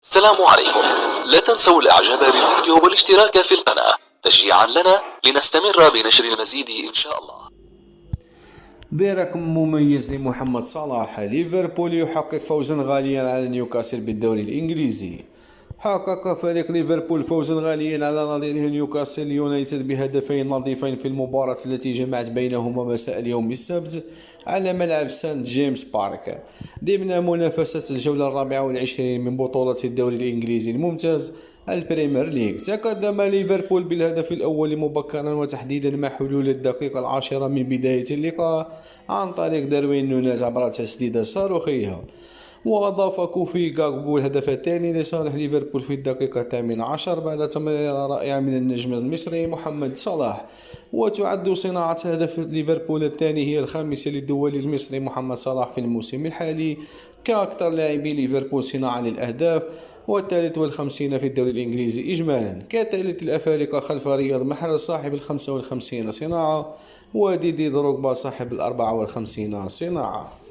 السلام عليكم. لا تنسوا الاعجاب بالفيديو والاشتراك في القناة تشجيعا لنا لنستمر بنشر المزيد ان شاء الله. برقم مميز لمحمد صلاح، ليفربول يحقق فوزا غاليا على نيوكاسل بالدوري الإنجليزي. حقق فريق ليفربول فوزا غاليا على نظيره نيوكاسل يونايتد بهدفين نظيفين في المباراة التي جمعت بينهما مساء اليوم السبت على ملعب سانت جيمس بارك ضمن منافسة الجولة 24 من بطولة الدوري الإنجليزي الممتاز البريمير ليج. تقدم ليفربول بالهدف الأول مبكرا وتحديدا مع حلول الدقيقة 10 من بداية اللقاء عن طريق داروين نونيز عبر تسديدة صاروخية. وأضاف كوفي غاكبو الهدف الثاني لصالح ليفربول في الدقيقة 18 بعد تمريرة رائعة من النجم المصري محمد صلاح. وتعد صناعة هدف ليفربول الثاني هي الخامسة للدولي المصري محمد صلاح في الموسم الحالي كأكثر لاعبي ليفربول صناعة للأهداف، والثالث والخمسين في الدوري الإنجليزي إجمالا، كثالث الأفارقة خلف رياض محرز صاحب 55 صناعة وديدي دروغبا صاحب 54 صناعة.